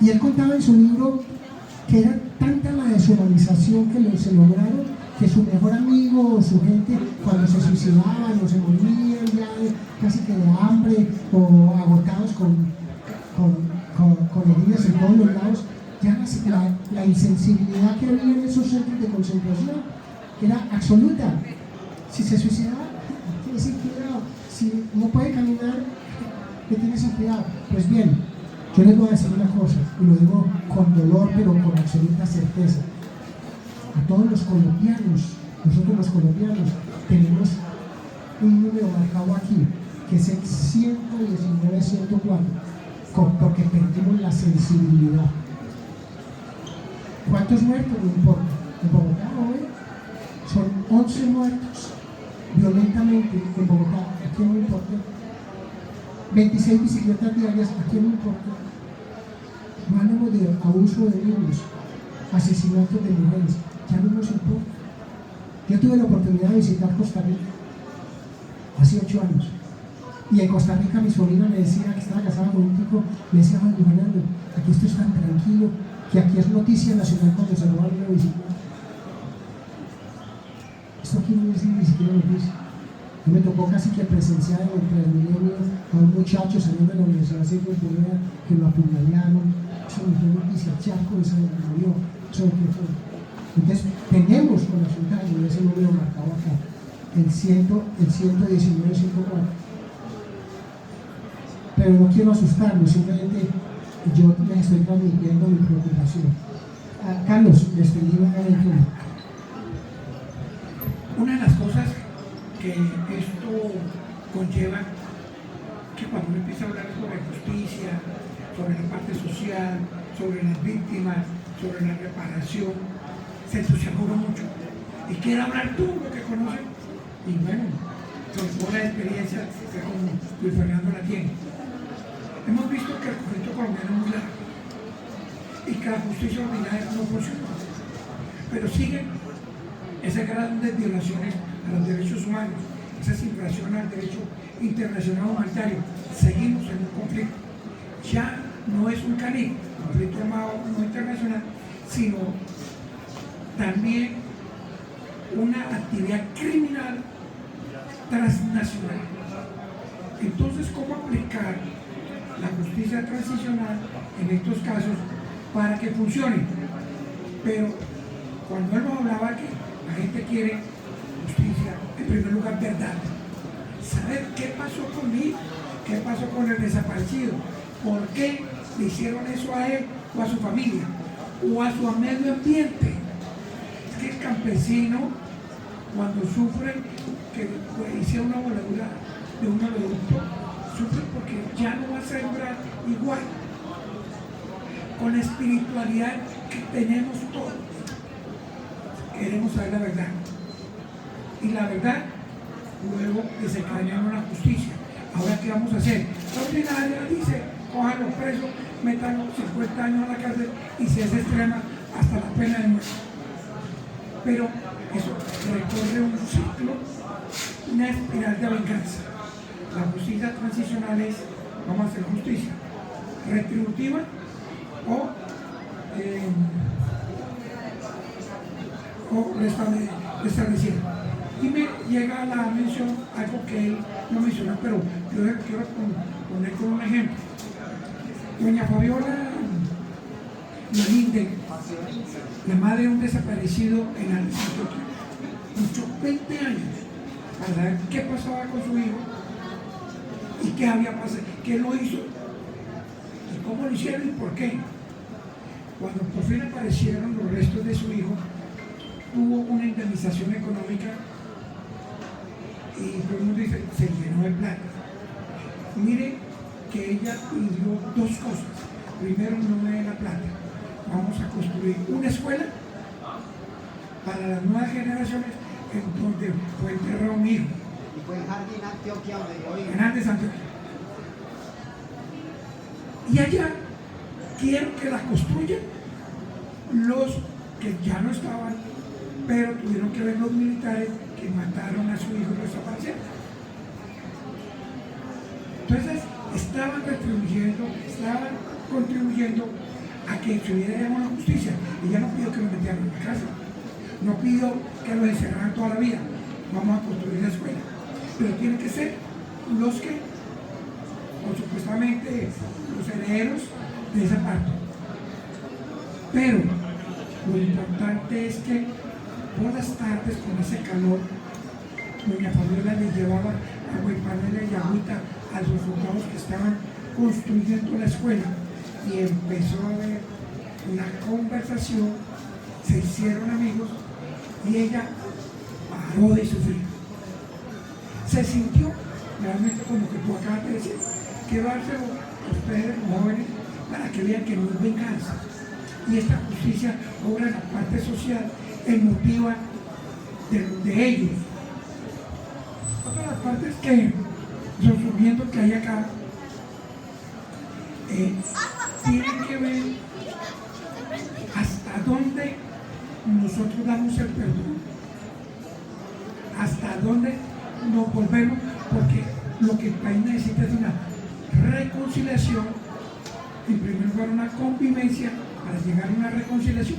Y él contaba en su libro que era tanta la deshumanización que se lograron, que su mejor amigo o su gente, cuando se suicidaban o se morían ya casi que de hambre o agotados con heridas en todos los lados, ya la insensibilidad que había en esos centros de concentración era absoluta. Si se suicidaba, tiene sin cuidado. Si no puede caminar, ¿qué tiene sin cuidado? Pues bien, yo les voy a decir una cosa, y lo digo con dolor, pero con absoluta certeza. A todos los colombianos, nosotros los colombianos, tenemos un número marcado aquí, que es el 119-104, porque perdimos la sensibilidad. ¿Cuántos muertos? No importa. En Bogotá hoy son 11 muertos violentamente en Bogotá. ¿A quién no importa? 26 bicicletas diarias. ¿A quién no importa? No hablamos de abuso de niños, asesinatos de mujeres. Ya no nos importa. Yo tuve la oportunidad de visitar Costa Rica. hace 8 años. Y en Costa Rica mi sobrino me decía que estaba casada con un tipo, me decía, "Ay, Fernando, aquí esto es tan tranquilo, que aquí es noticia nacional cuando se roba una bicicleta". Esto aquí no es ni siquiera noticia. Y me tocó casi que presenciar en el Transmilenio a un muchacho saliendo de la Universidad de Corea que lo apuñalaron. Eso no fue noticia, Chaco, eso murió, eso no fue. Entonces, tenemos con absoluta ese número marcado acá, el 119.4. Pero no quiero asustarlos, simplemente yo les estoy transmitiendo mi preocupación. Carlos, despedimos a el turno. Una de las cosas que esto conlleva, que cuando uno empieza a hablar sobre justicia, sobre la parte social, sobre las víctimas, sobre la reparación, se entusiasma mucho y quiere hablar tú lo que conoces. Y bueno, sobre toda la experiencia que como Luis Fernando la tiene. Hemos visto que el conflicto colombiano es muy largo y que la justicia ordinaria no funcionó, pero siguen ese grado de violaciones a los derechos humanos, esas infracciones al derecho internacional humanitario. Seguimos en un conflicto. Ya no es un conflicto armado no internacional, sino también una actividad criminal transnacional. Entonces, ¿cómo aplicar la justicia transicional en estos casos para que funcione? Pero cuando él nos hablaba que la gente quiere justicia, en primer lugar, verdad. Saber qué pasó conmigo, qué pasó con el desaparecido, por qué le hicieron eso a él o a su familia o a su medio ambiente. Es que el campesino, cuando sufre que hicieron una voladura de un oleoducto, sufre porque ya no va a sembrar igual, con la espiritualidad que tenemos todos. Queremos saber la verdad. Y la verdad, luego desencadenamos la justicia. Ahora, ¿qué vamos a hacer? La ordinaria dice, cojan los presos, metan los 50 años a la cárcel y si es extrema, hasta la pena de muerte. Pero eso recorre un ciclo, una espiral de venganza. La justicia transicional es, vamos a hacer justicia retributiva o restablecida. Y me llega a la mención algo que él no menciona, pero yo quiero poner como un ejemplo. Doña Fabiola Lalinde, la madre de un desaparecido en Andes, Antioquia, luchó 20 años para saber qué pasaba con su hijo y qué había pasado, qué lo hizo y cómo lo hicieron y por qué. Cuando por fin aparecieron los restos de su hijo, tuvo una indemnización económica y todo el mundo dice, se llenó de plata. Mire que ella pidió dos cosas. Primero, no me dé la plata. Vamos a construir una escuela para las nuevas generaciones en donde fue enterrado mi hijo. Y fue en Jardín Antioquia donde yo vivo. En Andes, Antioquia. Y allá quiero que la construyan los que ya no estaban, pero tuvieron que ver los militares que mataron a su hijo y lo desaparecieron. Entonces, estaban contribuyendo a que se hubiera llamado la justicia. Ella no pidió que lo metieran en la casa, no pidió que lo encerraran toda la vida. Vamos a construir la escuela. Pero tienen que ser los que, o supuestamente, los herederos de esa parte. Pero lo importante es que por las tardes, con ese calor, doña Fabiola le llevaba agua y panela y agüita a los soldados que estaban construyendo la escuela y empezó a haber una conversación, se hicieron amigos y ella paró de sufrir. Se sintió realmente como que tú acabas de decir, quiero dárselo a ustedes jóvenes para que vean que no es venganza. Y esta justicia obra en la parte social, emotiva de ellos. Otra de las partes que, resumiendo que hay acá, tienen que ver hasta dónde nosotros damos el perdón, hasta dónde nos volvemos, que el país necesita es una reconciliación, en primer lugar una convivencia para llegar a una reconciliación,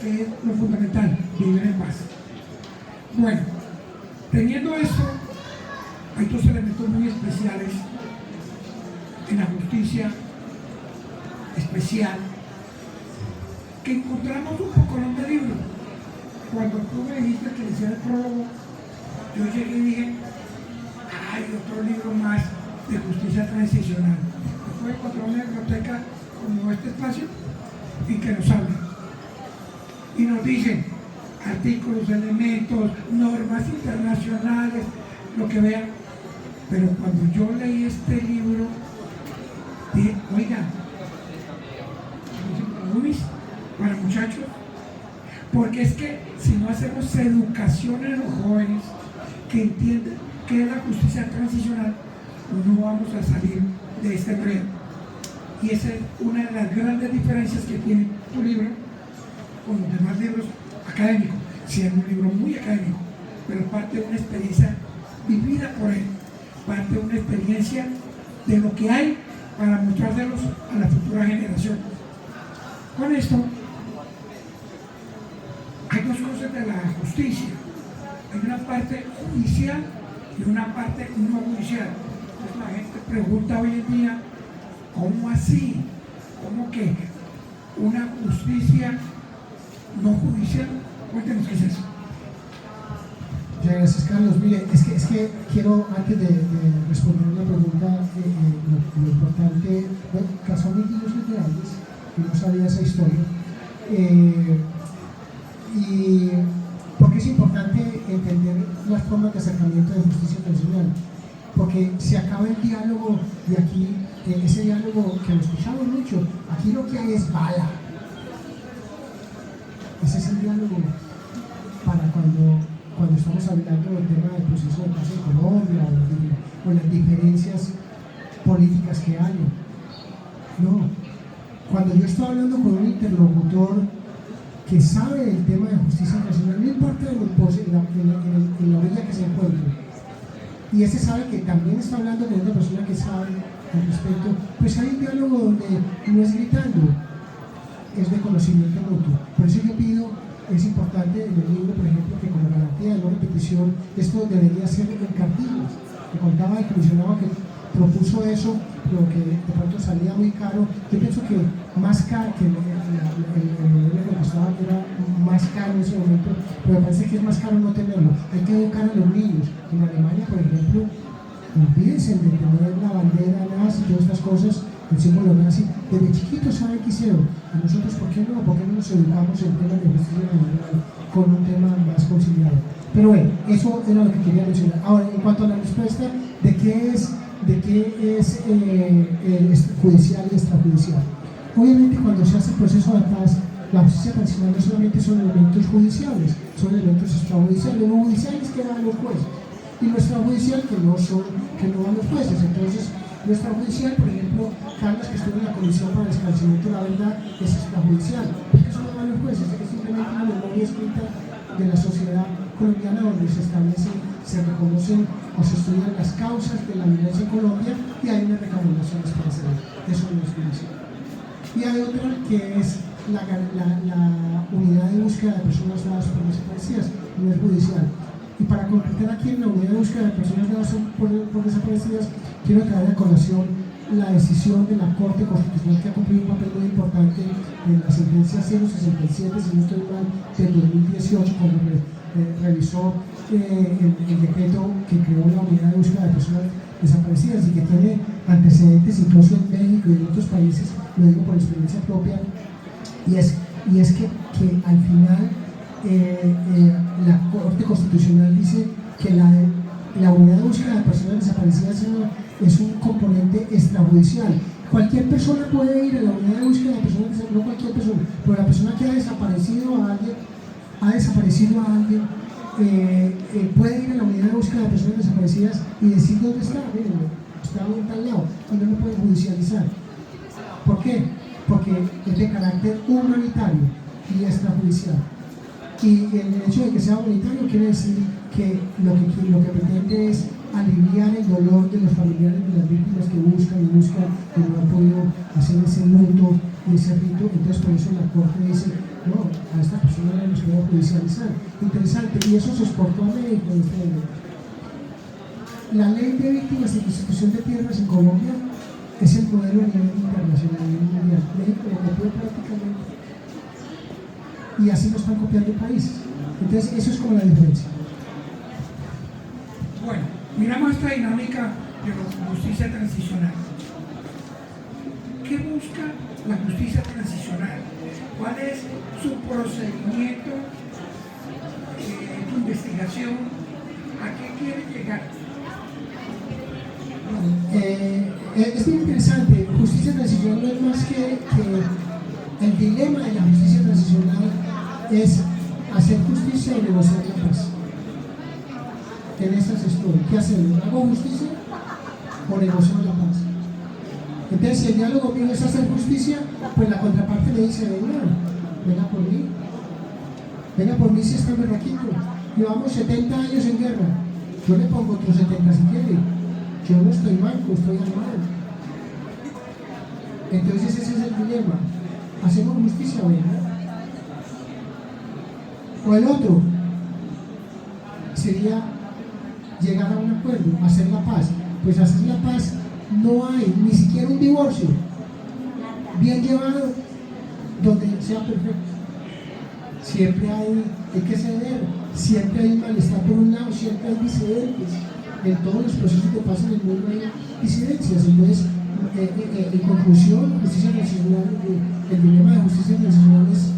que es lo fundamental, vivir en paz. Bueno, teniendo esto, hay dos elementos muy especiales en la justicia especial que encontramos un poco en el libro. Cuando tú me dijiste que decía el prólogo, yo llegué y dije, hay otro libro más de justicia transicional. Después encontré una biblioteca como este espacio y que nos habla. Y nos dicen artículos, elementos, normas internacionales, lo que vean. Pero cuando yo leí este libro, dije, oigan, para muchachos, porque es que si no hacemos educación en los jóvenes que entiendan qué es la justicia transicional, no vamos a salir de este enredo. Y esa es una de las grandes diferencias que tiene tu libro con los demás libros académicos. Sí, es un libro muy académico, pero parte de una experiencia vivida por él, parte de una experiencia de lo que hay para mostrárselos a la futura generación. Con esto, hay dos cosas de la justicia. Hay una parte judicial y una parte no judicial. Entonces la gente pregunta hoy en día, ¿cómo así? ¿Cómo que una justicia no judicial? Cuéntenos qué es eso. Muchas gracias, Carlos. Mire, es que quiero, antes de responder una pregunta, lo importante, bueno, casualmente yo soy de Andes, y no sabía esa historia. Y porque es importante entender las formas de acercamiento de justicia transicional, porque se acaba el diálogo de aquí, ese diálogo que lo escuchamos mucho, aquí lo que hay es bala. Ese es el diálogo para cuando estamos hablando del tema del proceso de paz en Colombia o las diferencias políticas que hay. No, cuando yo estoy hablando con un interlocutor que sabe del tema de justicia internacional, no importa en la orilla que se encuentre, y ese sabe que también está hablando con otra persona que sabe al respecto, pues hay un diálogo donde no es gritando, es de conocimiento mutuo. Por eso yo pido, es importante en el libro, por ejemplo, que como garantía de no repetición, esto debería ser en cartillas. Me contaba el comisionado que propuso eso, pero que de pronto salía muy caro. Yo pienso que más caro, que el modelo que costaba que era más caro en ese momento, pero me parece que es más caro no tenerlo. Hay que educar a los niños. En Alemania, por ejemplo, olvídense de tener la bandera nazi y todas estas cosas, el símbolo nazi, desde chiquitos saben qué hicieron. A nosotros, ¿por qué no nos educamos en temas de justicia nacional con un tema más conciliado? Pero bueno, eso era lo que quería mencionar. Ahora, en cuanto a la respuesta de qué es judicial y extrajudicial. Obviamente, cuando se hace el proceso de paz, la justicia transicional no solamente son elementos judiciales, son elementos extrajudiciales. Lo judicial es que van los jueces, y lo extrajudicial que no van los jueces. Entonces, lo extrajudicial, por ejemplo, Carlos, que estuvo en la Comisión para el Esclarecimiento de la Verdad, es extrajudicial, porque eso no van los jueces, es simplemente una memoria escrita de la sociedad colombiana donde se establecen, se reconocen o se estudian las causas de la violencia en Colombia y hay unas recomendaciones para hacer eso no es judicial. Y hay otra que es la unidad de búsqueda de personas dadas por desaparecidas, no es judicial. Y para completar aquí en la unidad de búsqueda de personas dadas por desaparecidas, quiero traer a colación la decisión de la Corte Constitucional que ha cumplido un papel muy importante en la sentencia 067, si no estoy mal, del 2018, cuando revisó el decreto que creó la unidad de búsqueda de personas desaparecidas y que tiene antecedentes incluso en México y en otros países, lo digo por experiencia propia, y es que al final la Corte Constitucional dice que la unidad de búsqueda de personas desaparecidas es un componente extrajudicial. Cualquier persona puede ir a la unidad de búsqueda de personas desaparecidas, no cualquier persona, pero la persona que ha desaparecido a alguien, puede ir a la unidad de búsqueda de personas desaparecidas y decir dónde está, miren, está en tal lado, y no lo puede judicializar. ¿Por qué? Porque es de carácter humanitario y extrajudicial. Y el hecho de que sea humanitario quiere decir que lo que pretende es aliviar el dolor de los familiares de las víctimas que buscan y no han podido hacer ese luto y ese rito. Entonces por eso la Corte dice, no, a esta persona no nos puede judicializar. Interesante, y eso se exportó a México en este momento. La ley de víctimas y restitución de tierras en Colombia es el modelo a nivel internacional y mundial. México lo copió prácticamente. Y así lo están copiando países. Entonces eso es como la diferencia. Bueno, miramos esta dinámica de la justicia transicional. ¿Qué busca la justicia transicional? ¿Cuál es su procedimiento, su investigación? ¿A qué quiere llegar? Es bien interesante. Justicia transicional no es más que el dilema de la justicia transicional es hacer justicia o negociar la paz. En esas estoy. ¿Qué hacemos? ¿Hago justicia o negocio la paz? Entonces, si el diálogo mío es hacer justicia, pues la contraparte le dice, venga por mí. Venga por mí si está berraquito. Llevamos 70 años en guerra. Yo le pongo otros 70 si quiere. Yo no estoy manco, estoy armado. Entonces ese es el dilema. ¿Hacemos justicia o no? O el otro sería llegar a un acuerdo, hacer la paz. Pues hacer la paz no hay ni siquiera un divorcio bien llevado donde sea perfecto. Siempre hay que ceder, siempre hay malestar por un lado, siempre hay disidentes. En todos los procesos que pasan en el mundo hay disidencias. Entonces, en conclusión, justicia transicional, el dilema de justicia transicional es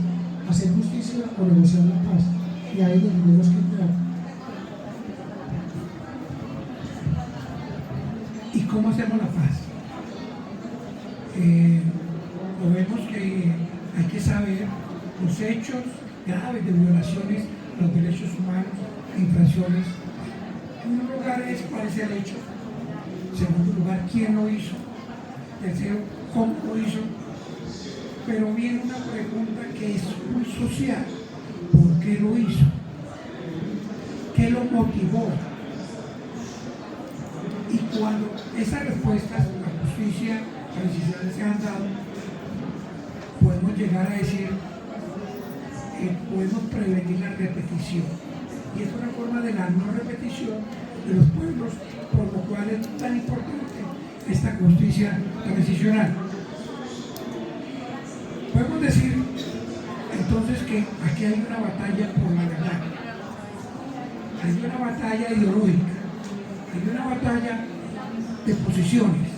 hacer justicia o negociar la paz. Y ahí es donde tenemos que entrar. ¿Y cómo hacemos la paz? Lo vemos que hay que saber los hechos graves de violaciones a los derechos humanos, infracciones. En primer lugar es cuál es el hecho. En segundo lugar, quién lo hizo. Tercero, cómo lo hizo. Pero viene una pregunta que es muy social. ¿Por qué lo hizo? ¿Qué lo motivó? Y cuando esas respuestas, la justicia transicional se han dado, podemos llegar a decir que podemos prevenir la repetición. Y es una forma de la no repetición de los pueblos, por lo cual es tan importante esta justicia transicional. Podemos decir entonces que aquí hay una batalla por la verdad, hay una batalla ideológica, hay una batalla de posiciones.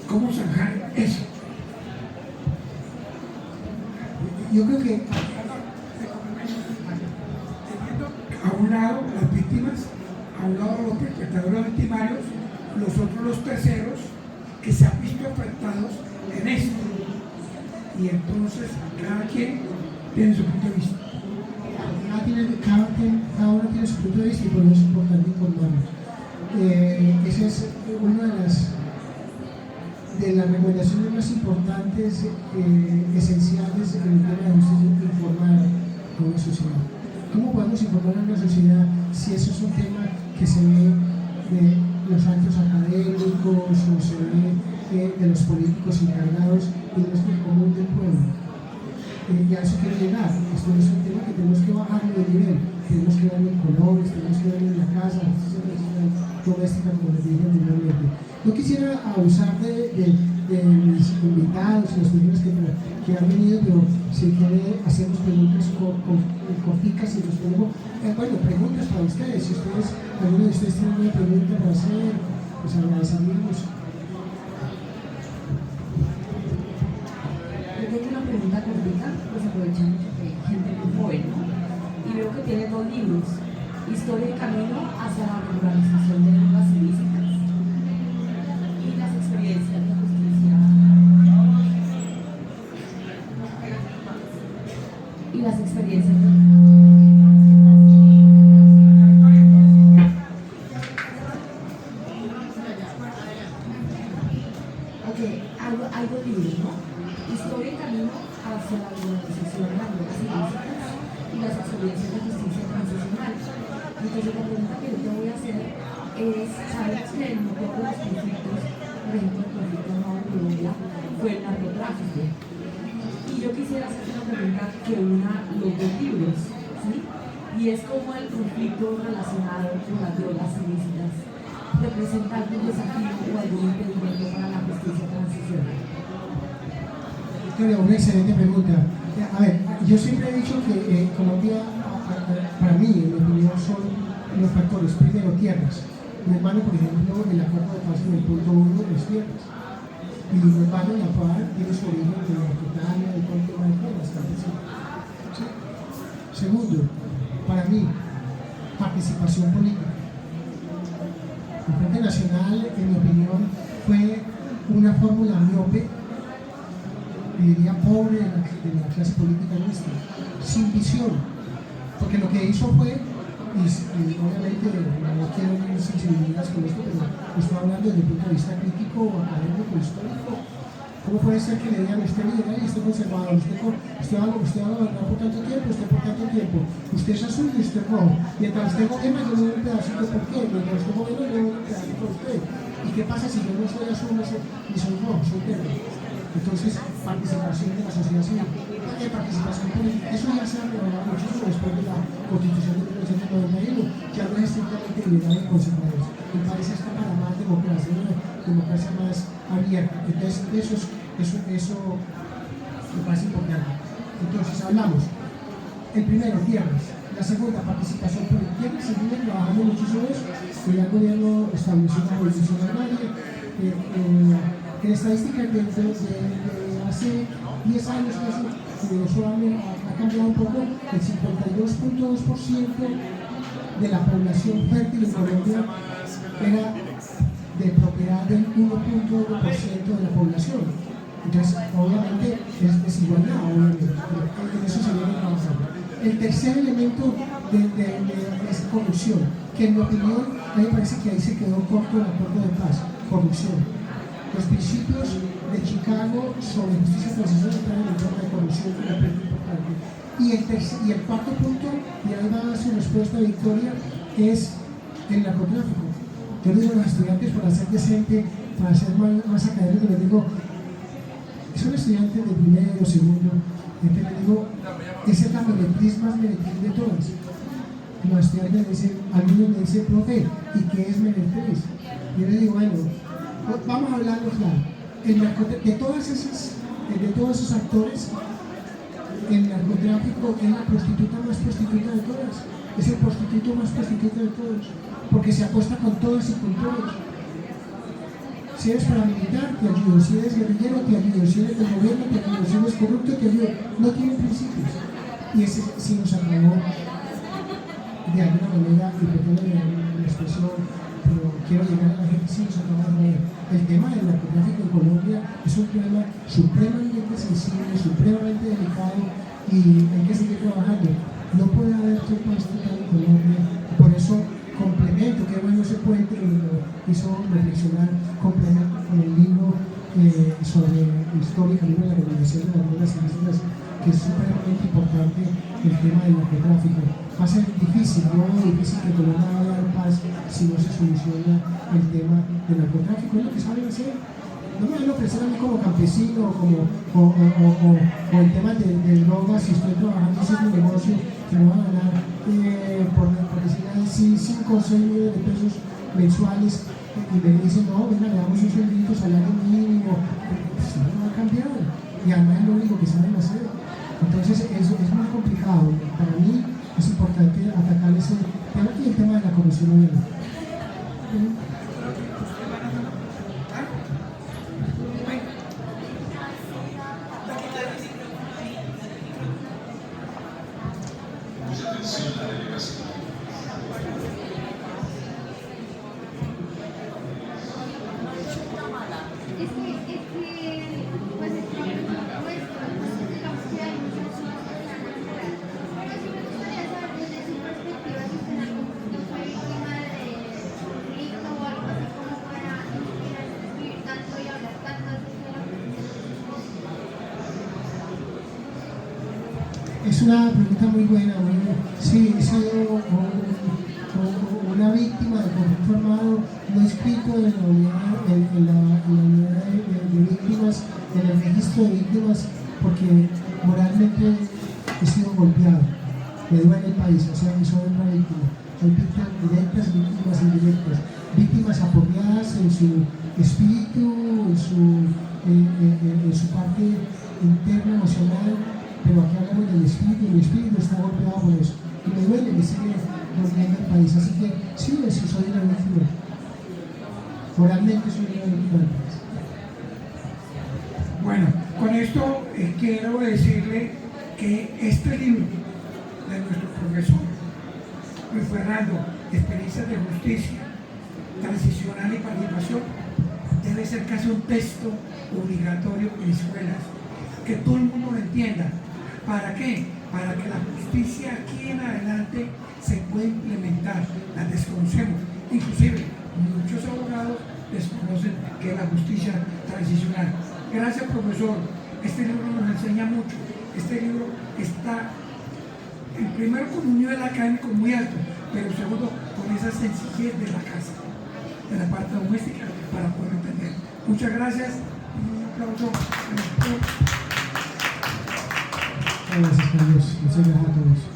¿Cómo zanjar eso? Yo creo que a un lado las víctimas, a un lado los perpetradores victimarios, los otros los terceros que se han visto afectados en esto. Y entonces cada quien tiene su punto de vista. Cada uno tiene su punto de vista y por eso es importante informarnos. Esa es una de las recomendaciones más importantes, esenciales en el tema de justicia, informar a una sociedad. ¿Cómo podemos informar a una sociedad si eso es un tema que se ve de los actos académicos o se ve de los políticos encargados y no es el común del pueblo? Y a eso quiero llegar. Esto es un tema que tenemos que bajarlo de nivel, tenemos que verlo en colores, tenemos que verlo en la casa, doméstica, como les dije anteriormente. No quisiera abusar de mis invitados y las personas que han venido, pero si quiere hacemos preguntas corticas y nos ponemos, preguntas para ustedes. Si alguno de ustedes tiene una pregunta para hacer, pues agradeceríamos. Yo tengo una pregunta cortita, pues aprovechando que hay gente muy joven, ¿no? Y veo que tiene 2 libros, Historia y Camino hacia la regularización de lenguas ilícitas y las experiencias de justicia y las experiencias de hay 2 libros, ¿no? Historia y Camino hacia la regularización de las drogas ilícitas y las experiencias de justicia transicional. Entonces la pregunta que yo te voy a hacer sabemos que el motor de los conflictos, por ejemplo, el conflicto armado en Colombia, fue el narcotráfico. Y yo quisiera hacer una pregunta que una los dos libros, ¿sí? Y es cómo el conflicto relacionado con las drogas ilícitas representa algún desafío o algún impedimento para la justicia transicional. Victoria, una excelente pregunta. A ver, yo siempre he dicho que Colombia, para mí, en mi opinión, son los factores. Primero, tierras. Mi hermano, por ejemplo, el acuerdo de paz en el punto 1 es tierras. Y mi hermano, la paz, tiene su origen de la Catania, de todo el tema de tierras. ¿Sí? Segundo, para mí, participación política. El Frente Nacional, en mi opinión, fue una fórmula miope, diría pobre de la clase política nuestra, sin visión, porque lo que hizo fue, y obviamente no quiero ir sensibilidades con esto, pero estoy hablando desde el punto de vista crítico, académico, histórico. ¿Cómo puede ser que le digan a usted liberal y usted conservador? Usted va a gobernar por tanto tiempo, usted por tanto tiempo, usted es azul y usted rojo. Mientras usted gobierna, yo le doy un pedacito, ¿por qué? Mientras usted gobierna, yo le doy un pedacito a usted. ¿Y qué pasa si yo no soy azul, ni soy rojo, soy verde? Entonces, participación de la sociedad civil. Participación política, eso ya se ha revelado muchísimo después de la Constitución de 1991, que ahora es estrictamente liberal y conservador. El país está para más democracia, una democracia más abierta. Entonces, eso me parece importante. Entonces, hablamos. El primero, tierras. La segunda, participación política. Tierras, seguimos trabajando muchísimo eso. Ya el gobierno estableció una movilización armaria. En estadísticas de hace 10 años casi, eso ha cambiado un poco. El 52.2% de la población fértil en Colombia era de propiedad del 1.1% de la población. Entonces, obviamente, es desigualdad, obviamente, pero en eso se viene trabajando. El tercer elemento es corrupción, que en mi opinión, a mí me parece que ahí se quedó corto el acuerdo de paz, corrupción. Los principios de Chicago sobre justicia transicional están en el tema de corrupción, que es muy importante. Y el cuarto punto, y ahí va a dar su respuesta, Victoria, es el narcotráfico. Yo le digo a los estudiantes, para ser decente, para ser más académico, les digo, son estudiantes de primero o segundo, entonces les digo, esa es la meretriz más meretriz de todas. Los estudiantes me dicen, algunos me dicen, profe, ¿y qué es meretriz? Yo les digo, bueno, vamos a hablarlo claro. De todos esos actores, el narcotráfico es la prostituta más prostituta de todas. Es el prostituto más prostituta de todos. Porque se acuesta con todas y con todos. Si eres paramilitar, te ayudo. Si eres guerrillero, te ayudo. Si eres del gobierno, te ayudo. Si eres corrupto, te ayudo. No tienen principios. Y ese sí nos acabó de alguna manera, y perdón la expresión, pero quiero llegar a la gente, sí nos acaba de ver. El tema del narcotráfico en Colombia es un tema supremamente sensible, supremamente delicado, y hay que seguir trabajando. No puede haber paz total en Colombia, por eso complemento, que bueno ese puente que lo hizo reflexionar, complemento con el libro sobre historia, el libro de la regulación de las drogas ilícitas, que es supremamente importante el tema del narcotráfico. Va a ser difícil, no difícil que Colombia vaya a dar paz si no se soluciona el tema del narcotráfico. Es lo que saben hacer. No me van a ofrecer a mí como campesino o el tema de drogas, si estoy trabajando, ese es mi negocio, que me van a ganar por decir así 5 o 6 millones de pesos mensuales, y me dicen, no, venga, le damos un sueldito, salario mínimo, pues no va a cambiar, y además es lo único que saben hacer. Entonces es muy complicado. Para mí es importante atacar ese tema y el tema de la corrupción obviamente. Mucha atención a la delegación. Pues nuestro, digamos que hay muchas cosas pero sí me gustaría saber desde su perspectiva si usted en algún punto fue víctima de conflicto o algo así como para inspirarse a escribir tanto y hablar tanto acerca de la Es una pregunta muy buena. Sí, he sido una víctima víctima del conflicto armado, no inscrito en la unidad de víctimas, en el registro de víctimas, porque moralmente he sido golpeado, me duele el país, o sea, soy una víctima. Hay víctimas directas, víctimas indirectas, víctimas apoyadas en su espíritu, en su parte interna, emocional, pero aquí hablamos del espíritu, y el espíritu está golpeado por eso. Y me duele, me sigue doliendo el país. Así que sí, eso soy una víctima. Moralmente soy una víctima del país. Bueno, con esto quiero decirle que este libro de nuestro profesor Luis Fernando, Experiencias de Justicia, Transicional y Participación, debe ser casi un texto obligatorio en escuelas, que todo el mundo lo entienda. ¿Para qué? Para que la justicia aquí en adelante se pueda implementar. La desconocemos. Inclusive, muchos abogados desconocen que es la justicia transicional. Gracias, profesor. Este libro nos enseña mucho. Este libro está, en primero, con un nivel académico muy alto, pero segundo, con esa sencillez de la casa, de la parte doméstica, para poder entender. Muchas gracias. Un aplauso. Gracias, Carlos. Muchas gracias a todos.